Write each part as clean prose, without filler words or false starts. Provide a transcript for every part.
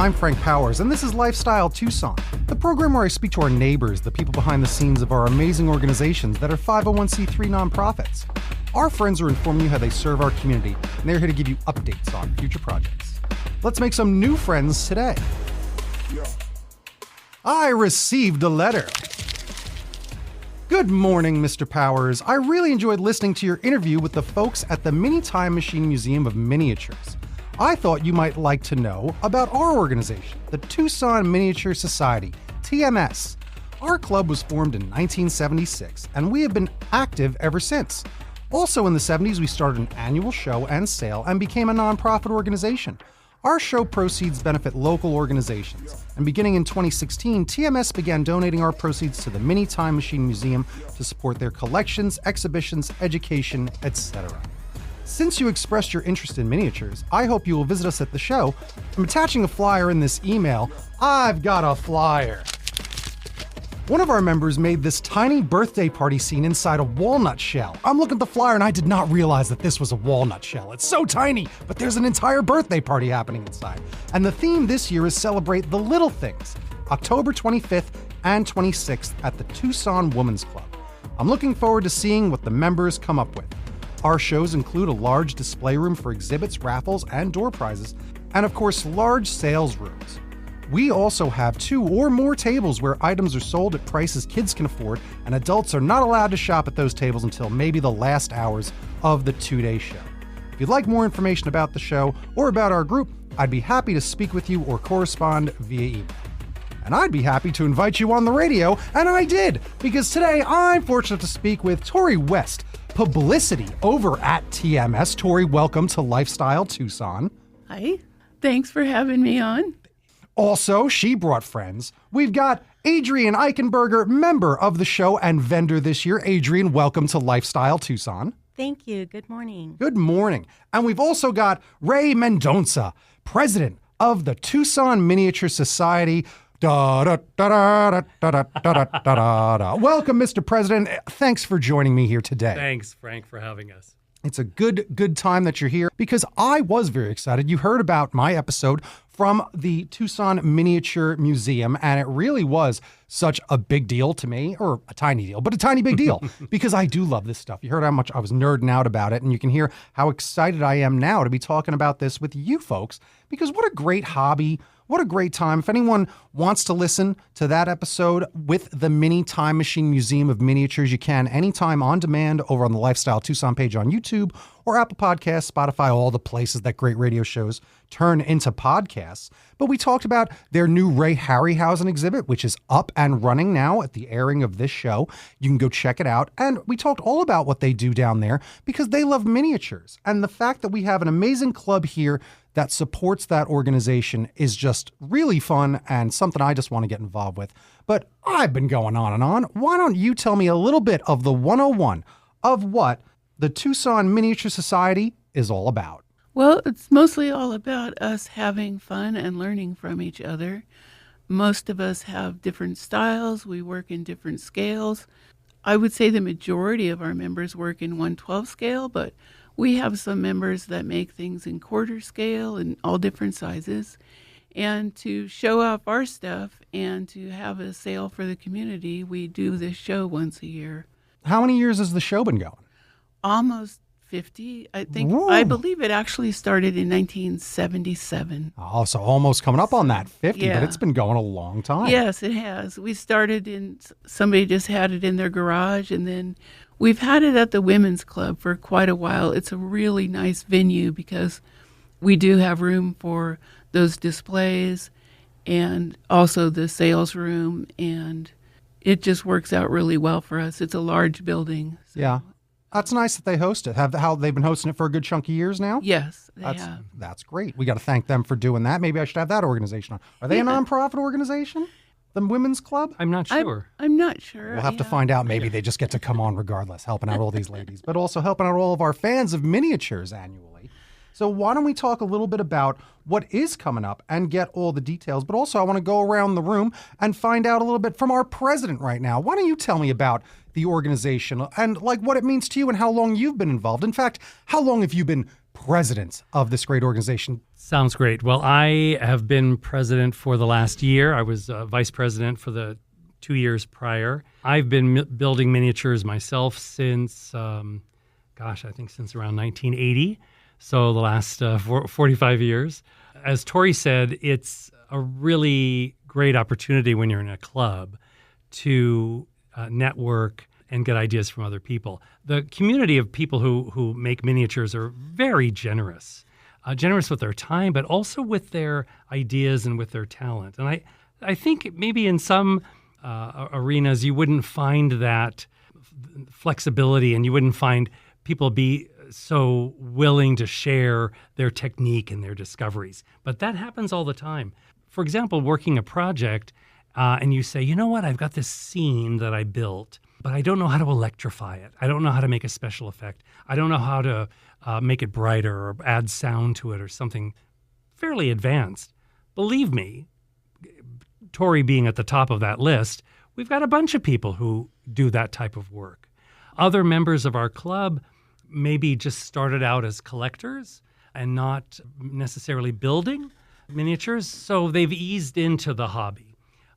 I'm Frank Powers, and this is Lifestyle Tucson, the program where I speak to our neighbors, the people behind the scenes of our amazing organizations that are 501c3 nonprofits. Our friends are informing you how they serve our community, and they're here to give you updates on future projects. Let's make some new friends today. I received a letter. Good morning, Mr. Powers. I really enjoyed listening to your interview with the folks at the Mini Time Machine Museum of Miniatures. I thought you might like to know about our organization, the Tucson Miniature Society, TMS. Our club was formed in 1976, and we have been active ever since. Also in the 70s, we started an annual show and sale and became a nonprofit organization. Our show proceeds benefit local organizations, and beginning in 2016, TMS began donating our proceeds to the Mini Time Machine Museum to support their collections, exhibitions, education, etc. Since you expressed your interest in miniatures, I hope you will visit us at the show. I'm attaching a flyer in this email. I've got a flyer. One of our members made this tiny birthday party scene inside a walnut shell. I'm looking at the flyer and I did not realize that this was a walnut shell. It's so tiny, but there's an entire birthday party happening inside. And the theme this year is Celebrate the Little Things, October 25th and 26th at the Tucson Women's Club. I'm looking forward to seeing what the members come up with. Our shows include a large display room for exhibits, raffles, and door prizes, and of course, large sales rooms. We also have 2 or more tables where items are sold at prices kids can afford, and adults are not allowed to shop at those tables until maybe the last hours of the 2-day show. If you'd like more information about the show or about our group, I'd be happy to speak with you or correspond via email. And I'd be happy to invite you on the radio, and I did, because today I'm fortunate to speak with Tori West, publicity over at TMS. Tori, welcome to Lifestyle Tucson. Hi, thanks for having me on. Also, she brought friends. We've got Adrian Eichenberger, member of the show and vendor this year. Adrian, welcome to Lifestyle Tucson. Thank you. Good morning. Good morning. And we've also got Ray Mendonca, president of the Tucson Miniature Society. Welcome, Mr. President. Thanks for joining me here today. Thanks, Frank, for having us. It's a good time that you're here because I was very excited. You heard about my episode from the Tucson Miniature Museum, and it really was such a big deal to me, or a tiny deal, but a tiny big deal, because I do love this stuff. You heard how much I was nerding out about it, and you can hear how excited I am now to be talking about this with you folks, because what a great hobby. What a great time. If anyone wants to listen to that episode with the Mini Time Machine Museum of Miniatures, you can anytime on demand over on the Lifestyle Tucson page on YouTube or Apple Podcasts, Spotify, all the places that great radio shows turn into podcasts. But we talked about their new Ray Harryhausen exhibit, which is up and running now at the airing of this show. You can go check it out. And we talked all about what they do down there because they love miniatures. And the fact that we have an amazing club here that supports that organization is just really fun and something I just want to get involved with. But I've been going on and on. Why don't you tell me a little bit of the 101 of what the Tucson Miniature Society is all about? Well, it's mostly all about us having fun and learning from each other. Most of us have different styles. We work in different scales. I would say the majority of our members work in 1/12 scale, but we have some members that make things in quarter scale and all different sizes. And to show off our stuff and to have a sale for the community, we do this show once a year. How many years has the show been going? Almost 50, I think. Whoa. I believe it actually started in 1977. Oh, so almost coming up on that 50, Yeah. but it's been going a long time. Yes, it has. We started somebody just had it in their garage, and then we've had it at the Women's Club for quite a while. It's a really nice venue because we do have room for those displays and also the sales room, and it just works out really well for us. It's a large building. So. Yeah. That's nice that they host it. How they've been hosting it for a good chunk of years now? Yes, they have. That's great. We got to thank them for doing that. Maybe I should have that organization on. Are they a nonprofit organization? The Women's Club? I'm not sure. I'm not sure. We'll have to find out. Maybe they just get to come on regardless, helping out all these ladies, but also helping out all of our fans of miniatures annually. So why don't we talk a little bit about what is coming up and get all the details, but also I want to go around the room and find out a little bit from our president right now. Why don't you tell me about the organization and like what it means to you and how long you've been involved? In fact, how long have you been president of this great organization. Sounds great. Well, I have been president for the last year. I was vice president for the 2 years prior. I've been building miniatures myself since, I think since around 1980. So the last 45 years. As Tori said, it's a really great opportunity when you're in a club to network and get ideas from other people. The community of people who make miniatures are very generous. Generous with their time, but also with their ideas and with their talent. And I think maybe in some arenas you wouldn't find that flexibility, and you wouldn't find people be so willing to share their technique and their discoveries. But that happens all the time. For example, working a project, and you say, you know what, I've got this scene that I built, but I don't know how to electrify it. I don't know how to make a special effect. I don't know how to make it brighter or add sound to it or something fairly advanced. Believe me, Tori being at the top of that list, we've got a bunch of people who do that type of work. Other members of our club maybe just started out as collectors and not necessarily building miniatures, so they've eased into the hobby.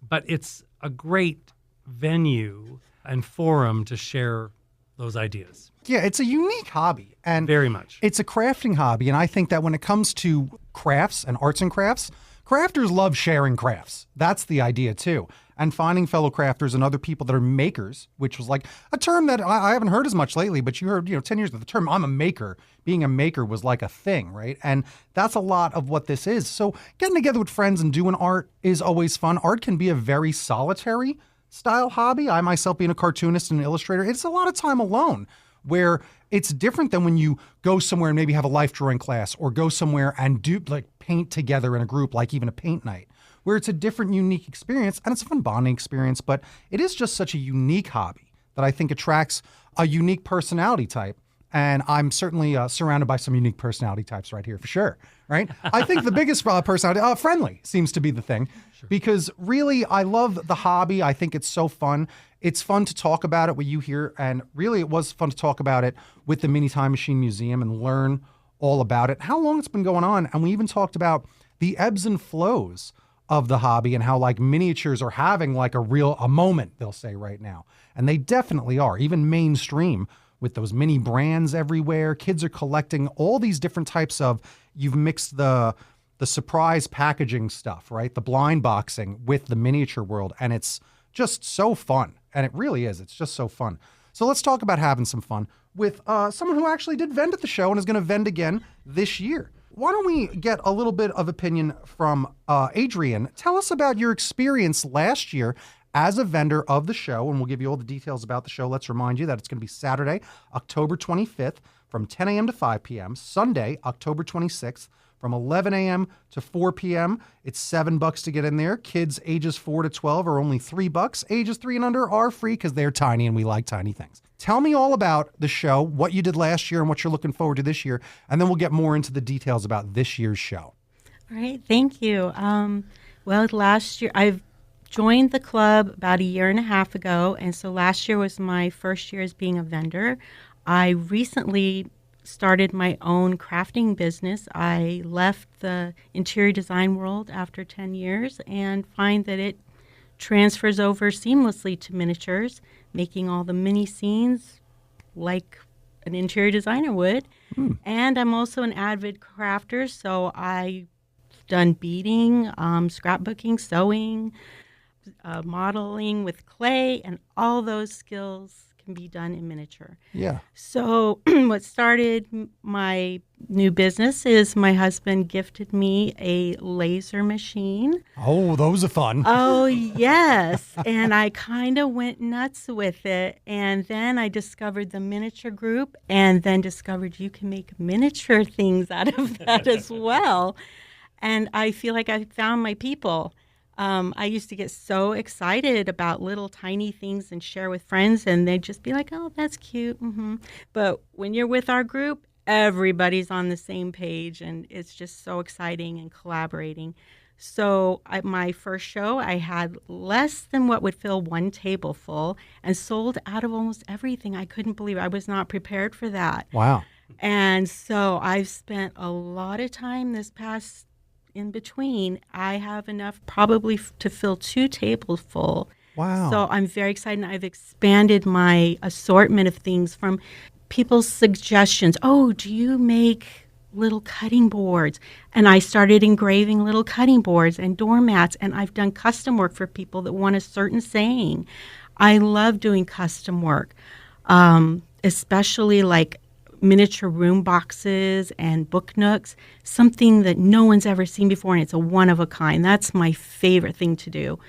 But it's a great venue and forum to share those ideas. Yeah, it's a unique hobby. And very much. It's a crafting hobby, and I think that when it comes to crafts and arts and crafts, crafters love sharing crafts. That's the idea too. And finding fellow crafters and other people that are makers, which was like a term that I haven't heard as much lately, but you heard, 10 years ago, the term I'm a maker, being a maker was like a thing, right? And that's a lot of what this is. So getting together with friends and doing art is always fun. Art can be a very solitary style hobby. I myself being a cartoonist and an illustrator, it's a lot of time alone, where it's different than when you go somewhere and maybe have a life drawing class, or go somewhere and do like paint together in a group, like even a paint night, where it's a different, unique experience, and it's a fun bonding experience. But it is just such a unique hobby that I think attracts a unique personality type. And I'm certainly surrounded by some unique personality types right here for sure, right? I think the biggest personality, friendly, seems to be the thing. Sure. Because really, I love the hobby. I think it's so fun. It's fun to talk about it with you here. And really, it was fun to talk about it with the Mini Time Machine Museum and learn all about it, how long it's been going on. And we even talked about the ebbs and flows of the hobby and how like miniatures are having like a moment, they'll say right now. And they definitely are, even mainstream, with those mini brands everywhere. Kids are collecting all these different types of, you've mixed the surprise packaging stuff, right? The blind boxing with the miniature world. And it's just so fun. And it really is. It's just so fun. So let's talk about having some fun with someone who actually did vend at the show and is going to vend again this year. Why don't we get a little bit of opinion from Adrian? Tell us about your experience last year as a vendor of the show, and we'll give you all the details about the show. Let's remind you that it's going to be Saturday, October 25th from 10 a.m. to 5 p.m., Sunday, October 26th from 11 a.m. to 4 p.m. It's $7 to get in there. Kids ages 4 to 12 are only $3. Ages 3 and under are free because they're tiny and we like tiny things. Tell me all about the show, what you did last year and what you're looking forward to this year, and then we'll get more into the details about this year's show. All right, thank you. Well, last year, I've joined the club about a year and a half ago, and so last year was my first year as being a vendor. I recently started my own crafting business. I left the interior design world after 10 years and find that it transfers over seamlessly to miniatures, making all the mini scenes like an interior designer would. And I'm also an avid crafter, so I've done beading, scrapbooking, sewing, modeling with clay, and all those skills can be done in miniature. Yeah. So what started my new business is my husband gifted me a laser machine. Oh, those are fun. Oh, yes. And I kind of went nuts with it. And then I discovered the miniature group, and then discovered you can make miniature things out of that as well. And I feel like I found my people. I used to get so excited about little tiny things and share with friends, and they'd just be like, oh, that's cute. But when you're with our group, everybody's on the same page, and it's just so exciting and collaborating. So at my first show, I had less than what would fill one table full and sold out of almost everything. I couldn't believe it. I was not prepared for that. Wow. And so I've spent a lot of time this past in between. I have enough probably to fill 2 tables full. Wow. So I'm very excited. I've expanded my assortment of things from people's suggestions. Oh, do you make little cutting boards? And I started engraving little cutting boards and doormats, and I've done custom work for people that want a certain saying. I love doing custom work, especially like miniature room boxes and book nooks, something that no one's ever seen before, and it's a one of a kind. That's my favorite thing to do.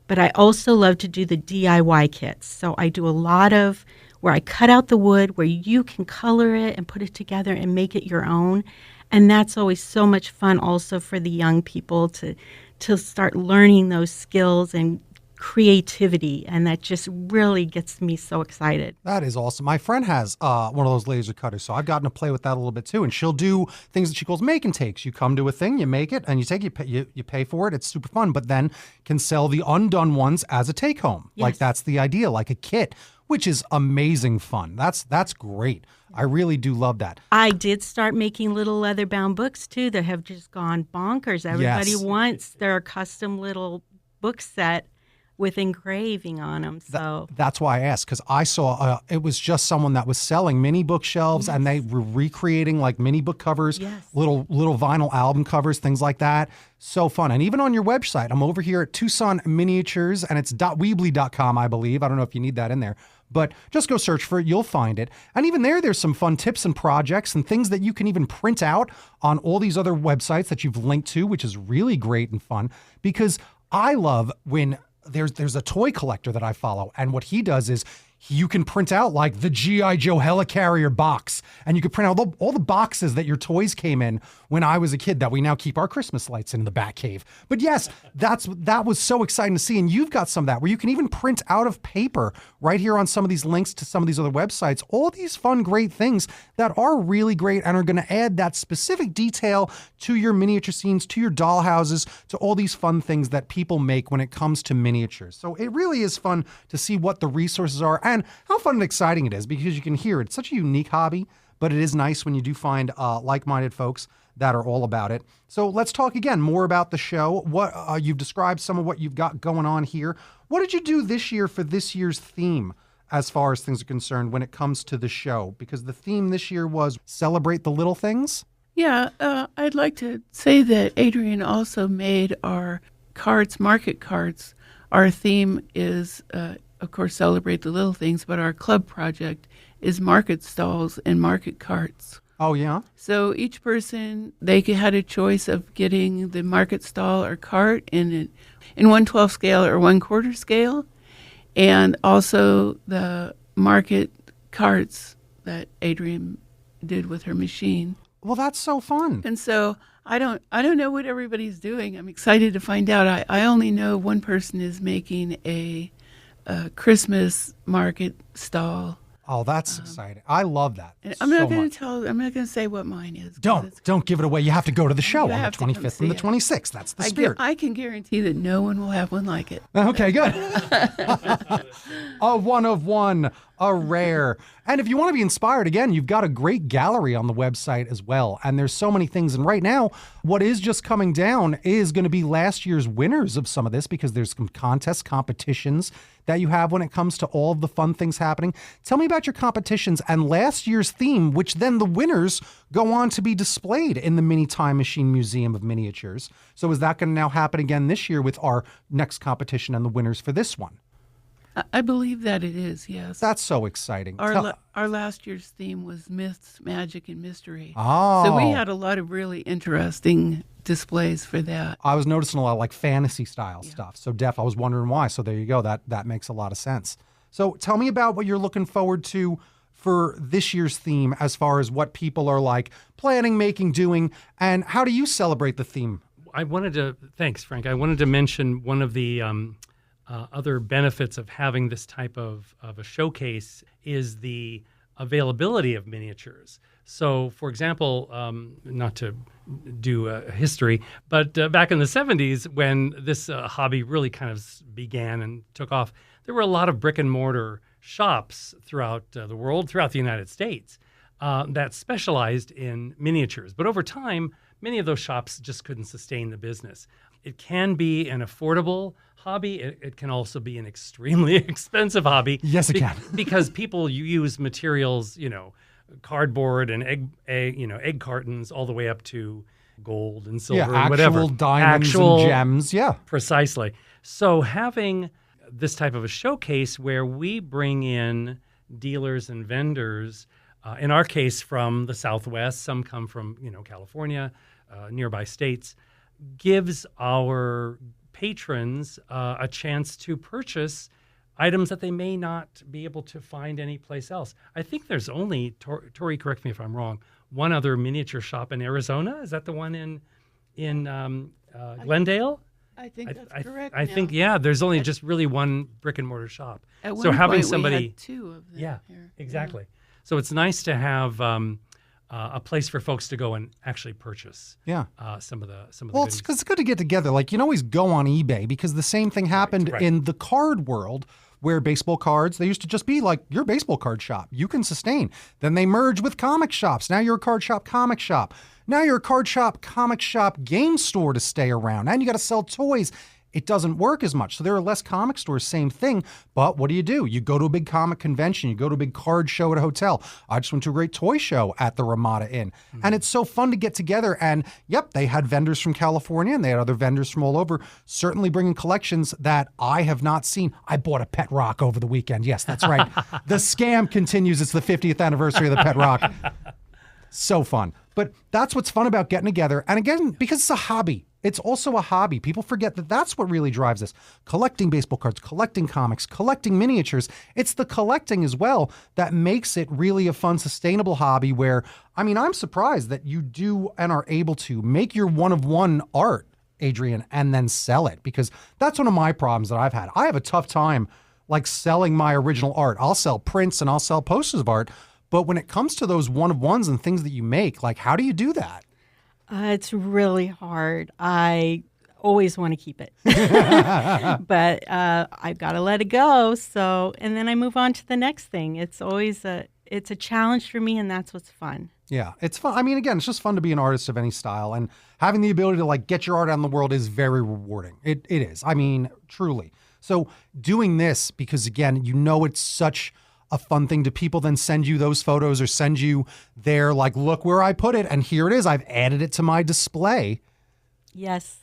But I also love to do the DIY kits. So I do a lot of where I cut out the wood, where you can color it and put it together and make it your own. And that's always so much fun also for the young people to start learning those skills and creativity, and that just really gets me so excited. That is awesome. My friend has one of those laser cutters, so I've gotten to play with that a little bit too. And she'll do things that she calls make and takes. You come to a thing, you make it, and you take it, you pay for it. It's super fun, but then can sell the undone ones as a take home. Yes. Like that's the idea, like a kit, which is amazing fun. That's great. I really do love that. I did start making little leather bound books too that have just gone bonkers. Everybody Yes. wants their custom little book set with engraving on them. So That's why I asked, because I saw it was just someone that was selling mini bookshelves, and they were recreating like mini book covers, Yes. little vinyl album covers, things like that. So fun. And even on your website, I'm over here at Tucson Miniatures, and it's .weebly.com, I believe. I don't know if you need that in there, but just go search for it. You'll find it. And even there's some fun tips and projects and things that you can even print out on all these other websites that you've linked to, which is really great and fun, because I love when there's a toy collector that I follow, and what he does is you can print out like the G.I. Joe helicarrier box, and you can print out all the boxes that your toys came in when I was a kid that we now keep our Christmas lights in the back cave. But yes, that was so exciting to see. And you've got some of that where you can even print out of paper right here on some of these links to some of these other websites, all these fun, great things that are really great and are going to add that specific detail to your miniature scenes, to your doll houses, to all these fun things that people make when it comes to miniatures. So it really is fun to see what the resources are and how fun and exciting it is, because you can hear it's such a unique hobby, but it is nice when you do find like-minded folks that are all about it. So let's talk again more about the show. What you've described some of what you've got going on here. What did you do this year for this year's theme as far as things are concerned when it comes to the show? Because the theme this year was celebrate the little things. Yeah, I'd like to say that Adrian also made our cards, market cards. Our theme is, of course, celebrate the little things, but our club project is market stalls and market carts. Oh, yeah? So each person, they had a choice of getting the market stall or cart in 1/12 scale or 1/4 scale, and also the market carts that Adrian did with her machine. Well, that's so fun. And so I don't know what everybody's doing. I'm excited to find out. I only know one person is making a Christmas market stall. Oh, that's exciting. I love that. And I'm not going to say what mine is. Don't give it away. You have to go to the show You on the have to come 25th see and the it. 26th. That's the spirit. I can guarantee that no one will have one like it. Okay, good. A one of one, a rare. And if you want to be inspired, again, you've got a great gallery on the website as well. And there's so many things. And right now, what is just coming down is going to be last year's winners of some of this, because there's some contests, competitions that you have when it comes to all of the fun things happening. Tell me about your competitions and last year's theme, which then the winners go on to be displayed in the Mini Time Machine Museum of Miniatures. So is that going to now happen again this year with our next competition and the winners for this one? I believe that it is, yes. That's so exciting. Our last year's theme was myths, magic, and mystery. Oh. So we had a lot of really interesting displays for that. I was noticing a lot of like fantasy style stuff. So I was wondering why. So there you go. That makes a lot of sense. So tell me about what you're looking forward to for this year's theme, as far as what people are like planning, making, doing, and how do you celebrate the theme? Thanks, Frank. I wanted to mention one of the other benefits of having this type of a showcase is the availability of miniatures. So, for example, not to do history, but back in the 70s, when this hobby really kind of began and took off, there were a lot of brick and mortar shops throughout the world, throughout the United States. that specialized in miniatures. But over time, many of those shops just couldn't sustain the business. It can be an affordable hobby. It can also be an extremely expensive hobby. Yes, it can. Because people use materials, cardboard and egg cartons all the way up to gold and silver and whatever. Actual diamonds and gems. Yeah. Precisely. So having this type of a showcase where we bring in dealers and vendors, in our case from the Southwest, some come from California, nearby states, gives our patrons a chance to purchase items that they may not be able to find anyplace else. I think there's only, Tori, correct me if I'm wrong, one other miniature shop in Arizona. Is that the one in Glendale? I think that's correct. I think, there's only just really one brick and mortar shop. At so one having point somebody, we had two of them here. Exactly. Yeah. So it's nice to have a place for folks to go and actually purchase. Some of the. Well, it's good to get together. Like, you can always go on eBay because the same thing happened in the card world, where baseball cards, they used to just be like your baseball card shop. You can sustain. Then they merged with comic shops. Now you're a card shop, comic shop. Now you're a card shop, comic shop, game store to stay around. And you got to sell toys. It doesn't work as much. So there are less comic stores, same thing. But what do? You go to a big comic convention. You go to a big card show at a hotel. I just went to a great toy show at the Ramada Inn. Mm-hmm. And it's so fun to get together. And they had vendors from California and they had other vendors from all over, certainly bringing collections that I have not seen. I bought a Pet Rock over the weekend. Yes, that's right. The scam continues. It's the 50th anniversary of the Pet Rock. So fun. But that's what's fun about getting together. And again, because it's a hobby. It's also a hobby. People forget that that's what really drives us. Collecting baseball cards, collecting comics, collecting miniatures. It's the collecting as well that makes it really a fun, sustainable hobby where, I'm surprised that you do and are able to make your one-of-one art, Adrian, and then sell it, because that's one of my problems that I've had. I have a tough time selling my original art. I'll sell prints and I'll sell posters of art. But when it comes to those one-of-ones and things that you make, how do you do that? It's really hard. I always want to keep it, but I've got to let it go. So, and then I move on to the next thing. It's always it's a challenge for me, and that's what's fun. Yeah, it's fun. Again, it's just fun to be an artist of any style, and having the ability to get your art out in the world is very rewarding. It is. Truly. So doing this, because again, it's such a fun thing. Do people then send you those photos or send you their look where I put it and here it is, I've added it to my display? Yes.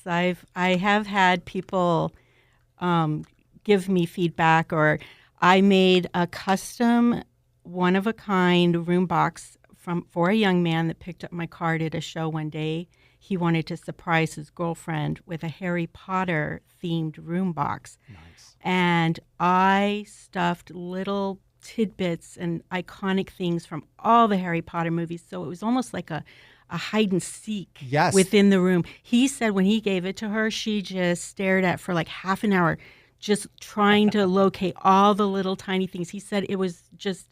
I have had people give me feedback, or I made a custom one-of-a-kind room box for a young man that picked up my card at a show one day. He wanted to surprise his girlfriend with a Harry Potter themed room box. Nice. And I stuffed little tidbits and iconic things from all the Harry Potter movies. So it was almost like a hide and seek within the room. He said when he gave it to her, she just stared at for half an hour, just trying to locate all the little tiny things. He said it was just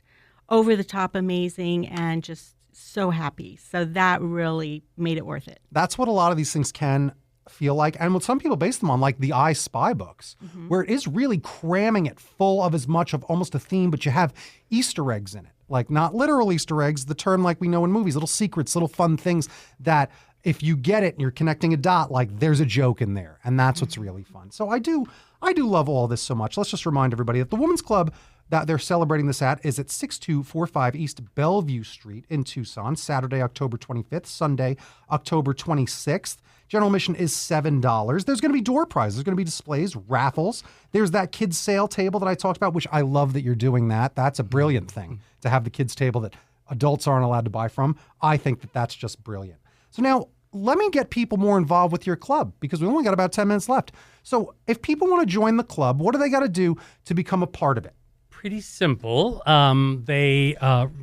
over the top amazing and just so happy. So that really made it worth it. That's what a lot of these things can feel like, and what some people base them on, like the I Spy books, where it is really cramming it full of as much of almost a theme, but you have Easter eggs in it. Not literal Easter eggs, the term like we know in movies, little secrets, little fun things that if you get it and you're connecting a dot, there's a joke in there, and that's what's really fun. So I do love all this so much. Let's just remind everybody that the Women's Club that they're celebrating this at is at 6245 East Bellevue Street in Tucson, Saturday, October 25th, Sunday, October 26th. General admission is $7. There's going to be door prizes. There's going to be displays, raffles. There's that kids' sale table that I talked about, which I love that you're doing that. That's a brilliant thing to have the kids' table that adults aren't allowed to buy from. I think that that's just brilliant. So now let me get people more involved with your club, because we only got about 10 minutes left. So if people want to join the club, what do they got to do to become a part of it? Pretty simple. They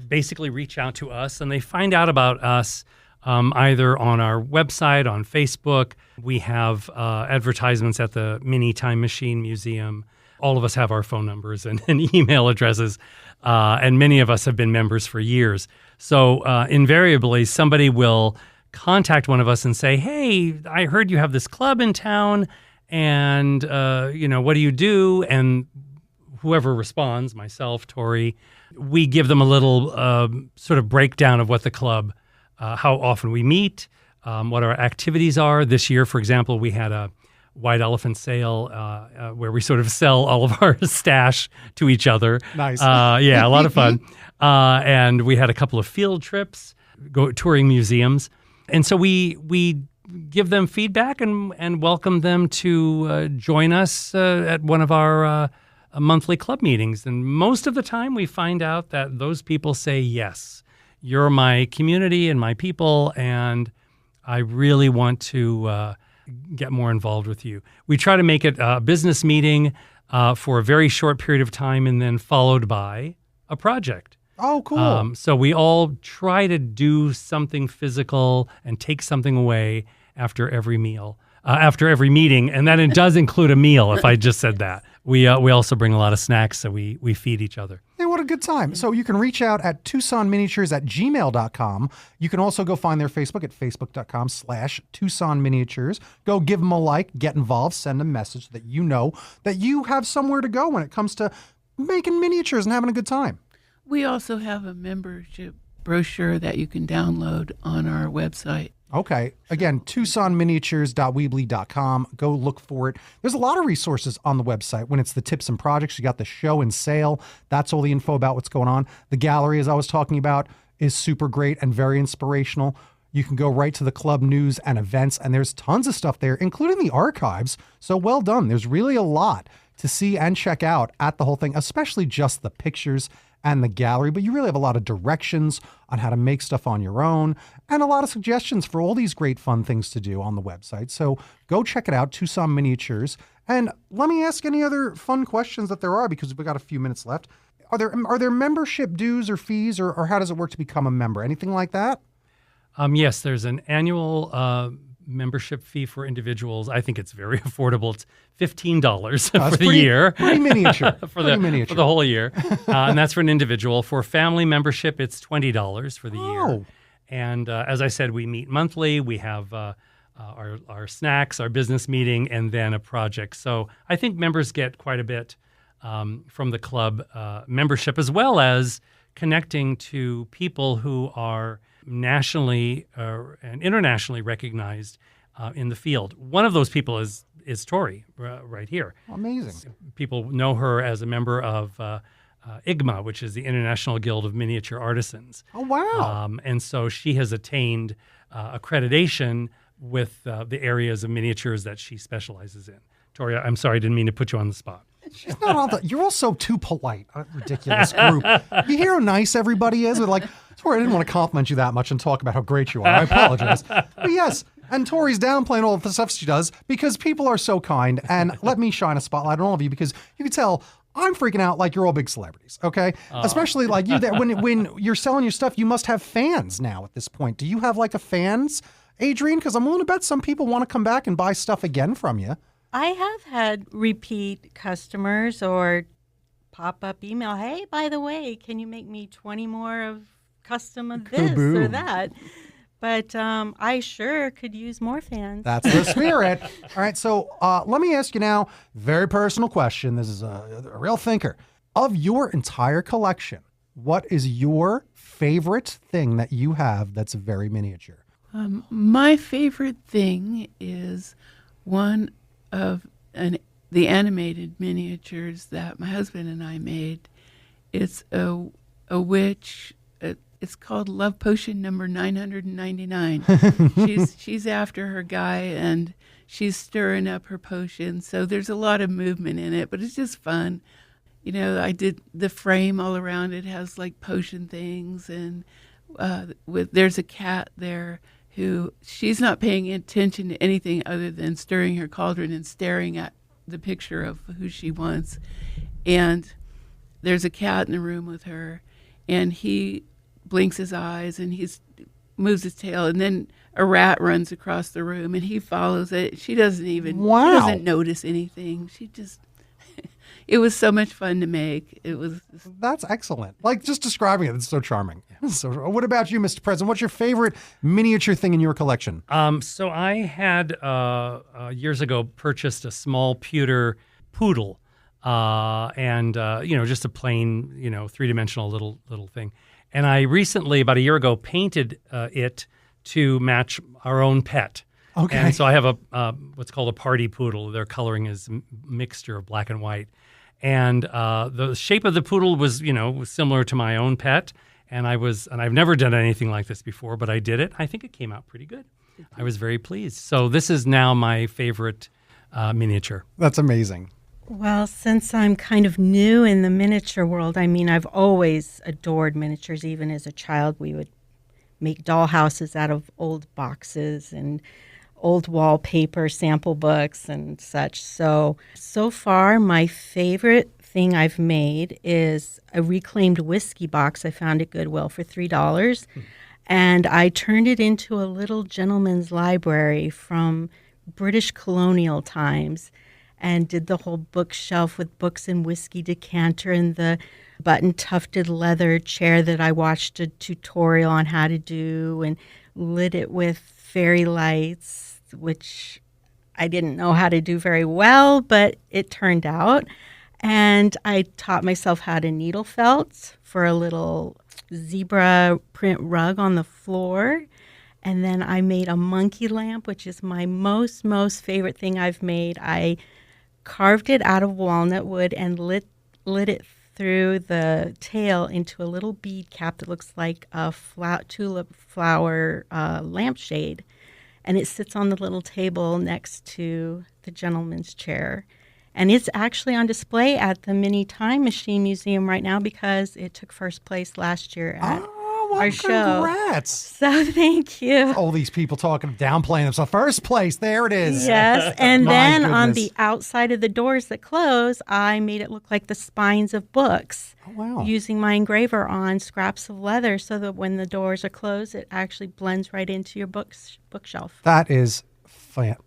basically reach out to us and they find out about us either on our website, on Facebook. We have advertisements at the Mini Time Machine Museum. All of us have our phone numbers and email addresses, and many of us have been members for years. So invariably, somebody will contact one of us and say, hey, I heard you have this club in town, and what do you do? And whoever responds, myself, Tori, we give them a little sort of breakdown of what the club, how often we meet, what our activities are. This year, for example, we had a white elephant sale where we sort of sell all of our stash to each other. Nice. Yeah, a lot of fun. And we had a couple of field trips, touring museums. And so we give them feedback and welcome them to join us at one of our monthly club meetings. And most of the time we find out that those people say, yes, you're my community and my people, and I really want to get more involved with you. We try to make it a business meeting for a very short period of time and then followed by a project. Oh, cool. So we all try to do something physical and take something away after every meal, after every meeting, and that it does include a meal, if I just said that. We also bring a lot of snacks, so we feed each other. Hey, what a good time. So you can reach out at TucsonMiniatures@gmail.com. You can also go find their Facebook at facebook.com/TucsonMiniatures. Go give them a like, get involved, send a message that you know that you have somewhere to go when it comes to making miniatures and having a good time. We also have a membership brochure that you can download on our website. Okay. Again, TucsonMiniatures.weebly.com. Go look for it. There's a lot of resources on the website. When it's the tips and projects, you got the show and sale. That's all the info about what's going on. The gallery, as I was talking about, is super great and very inspirational. You can go right to the club news and events, and there's tons of stuff there, including the archives. So well done. There's really a lot to see and check out at the whole thing, especially just the pictures and the gallery, but you really have a lot of directions on how to make stuff on your own and a lot of suggestions for all these great fun things to do on the website. So go check it out, Tucson Miniatures. And let me ask any other fun questions that there are, because we've got a few minutes left. Are there membership dues or fees, or how does it work to become a member? Anything like that? Yes, there's an annual membership fee for individuals. I think it's very affordable. It's $15 for the year. Pretty miniature. For the whole year. And that's for an individual. For family membership, it's $20 for the year. And as I said, we meet monthly. We have our snacks, our business meeting, and then a project. So I think members get quite a bit from the club membership, as well as connecting to people who are nationally and internationally recognized in the field. One of those people is Tori, right here. Amazing. People know her as a member of IGMA, which is the International Guild of Miniature Artisans. Oh, wow. And so she has attained accreditation with the areas of miniatures that she specializes in. Tori, I'm sorry, I didn't mean to put you on the spot. She's not on the. You're all so too polite. Ridiculous group. You hear how nice everybody is? They're like, Tori, I didn't want to compliment you that much and talk about how great you are. I apologize. But yes, and Tori's downplaying all of the stuff she does because people are so kind. And let me shine a spotlight on all of you, because you can tell I'm freaking out like you're all big celebrities, okay? Especially like you. That when you're selling your stuff, you must have fans now at this point. Do you have like a fans, Adrian? Because I'm willing to bet some people want to come back and buy stuff again from you. I have had repeat customers or pop-up email, hey, by the way, can you make me 20 more of custom of this or that? But I sure could use more fans. That's the spirit. All right, so let me ask you now, very personal question. This is a real thinker. Of your entire collection, what is your favorite thing that you have that's very miniature? My favorite thing is one of the animated miniatures that my husband and I made. It's a witch. It's called Love Potion number 999. She's after her guy, and she's stirring up her potion. So there's a lot of movement in it, but it's just fun. You know, I did the frame all around. It has like potion things, and there's a cat there who she's not paying attention to anything other than stirring her cauldron and staring at the picture of who she wants. And there's a cat in the room with her, and he blinks his eyes and he moves his tail, and then a rat runs across the room and he follows it. She doesn't even she doesn't notice anything. She just it was so much fun to make. That's excellent. Like, just describing it, it's so charming. So what about you, Mr. President? What's your favorite miniature thing in your collection? So I had years ago purchased a small pewter poodle and just a plain, three-dimensional little thing. And I recently, about a year ago, painted it to match our own pet. Okay. And so I have a what's called a party poodle. Their coloring is a mixture of black and white. And the shape of the poodle was similar to my own pet. And I've never done anything like this before, but I did it. I think it came out pretty good. I was very pleased. So this is now my favorite miniature. That's amazing. Well, since I'm kind of new in the miniature world, I've always adored miniatures. Even as a child, we would make doll houses out of old boxes and old wallpaper, sample books and such. So far, my favorite thing I've made is a reclaimed whiskey box I found at Goodwill for $3. And I turned it into a little gentleman's library from British colonial times and did the whole bookshelf with books and whiskey decanter and the button-tufted leather chair that I watched a tutorial on how to do, and lit it with fairy lights, which I didn't know how to do very well, but it turned out. And I taught myself how to needle felt for a little zebra print rug on the floor. And then I made a monkey lamp, which is my most favorite thing I've made. I carved it out of walnut wood and lit it through the tail into a little bead cap that looks like a tulip flower lampshade. And it sits on the little table next to the gentleman's chair. And it's actually on display at the Mini Time Machine Museum right now because it took first place last year at our show. Congrats. So thank you. All these people downplaying themselves. First place, there it is. Yes, and then on goodness. the outside of the doors that close, I made it look like the spines of books. Oh, wow. Using my engraver on scraps of leather so that when the doors are closed, it actually blends right into your bookshelf. That is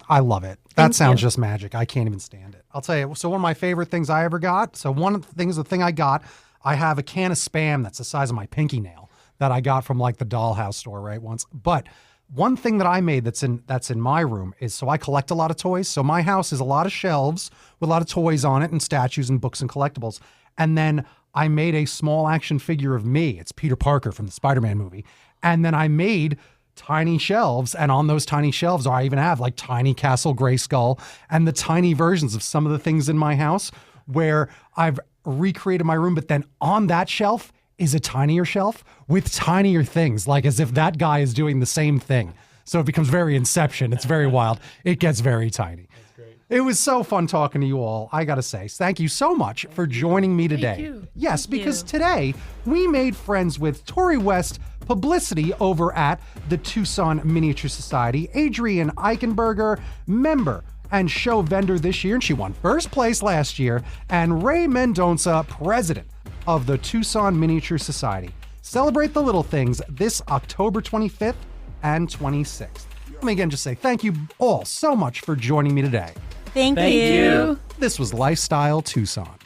I love it. That Thank sounds you. just magic. I can't even stand it. I'll tell you. So one of my favorite things I ever got. So one of the thing I got, I have a can of Spam that's the size of my pinky nail that I got from like the dollhouse store, right? Once. But one thing that I made that's in my room is, so I collect a lot of toys. So my house is a lot of shelves with a lot of toys on it and statues and books and collectibles. And then I made a small action figure of me. It's Peter Parker from the Spider-Man movie. And then I made tiny shelves, and on those tiny shelves I even have like tiny Castle Grayskull and the tiny versions of some of the things in my house where I've recreated my room, but then on that shelf is a tinier shelf with tinier things, like as if that guy is doing the same thing. So it becomes very Inception. It's very wild. It gets very tiny. That's great. It was so fun talking to you all. I gotta say, thank you so much for joining me today. Thank you. Yes, Thank because you. today we made friends with Tori West, publicity over at the Tucson Miniature Society, Adrian Eichenberger, member and show vendor this year, and she won first place last year, and Ray Mendonca, president of the Tucson Miniature Society. Celebrate the little things this October 25th and 26th. Let me again just say thank you all so much for joining me today. Thank Thank you. This was Lifestyle Tucson.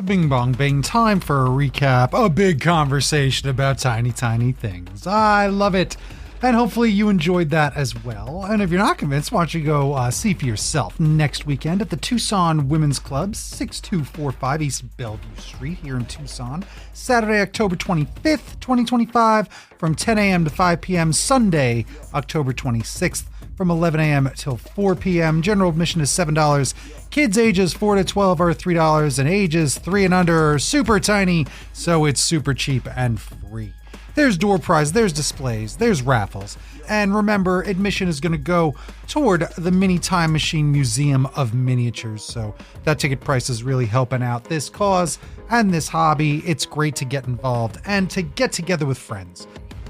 Bing bong bing, time for a recap, a big conversation about tiny things. I love it. And hopefully you enjoyed that as well. And if you're not convinced, why don't you go see for yourself next weekend at the Tucson Women's Club, 6245 East Bellevue Street here in Tucson. Saturday, October 25th, 2025 from 10 a.m. to 5 p.m. Sunday, October 26th from 11 a.m. till 4 p.m. General admission is $7. Kids ages 4 to 12 are $3, and ages 3 and under are super tiny, so it's super cheap and free. There's door prizes, there's displays, there's raffles. And remember, admission is going to go toward the Mini Time Machine Museum of Miniatures. So that ticket price is really helping out this cause and this hobby. It's great to get involved and to get together with friends.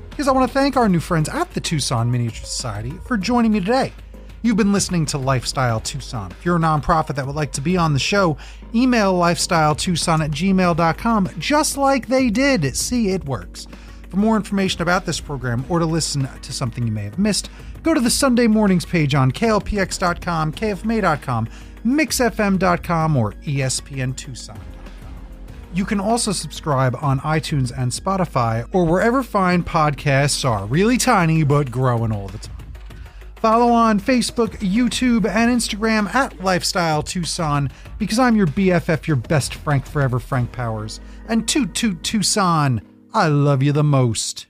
Because I want to thank our new friends at the Tucson Miniature Society for joining me today. You've been listening to Lifestyle Tucson. If you're a nonprofit that would like to be on the show, email lifestyletucson@gmail.com, just like they did. See, it works. For more information about this program or to listen to something you may have missed, go to the Sunday Mornings page on klpx.com, kfma.com, mixfm.com, or espntucson.com. You can also subscribe on iTunes and Spotify or wherever fine podcasts are, really tiny but growing all the time. Follow on Facebook, YouTube, and Instagram at Lifestyle Tucson, because I'm your BFF, your best Frank forever, Frank Powers. And toot toot Tucson, I love you the most.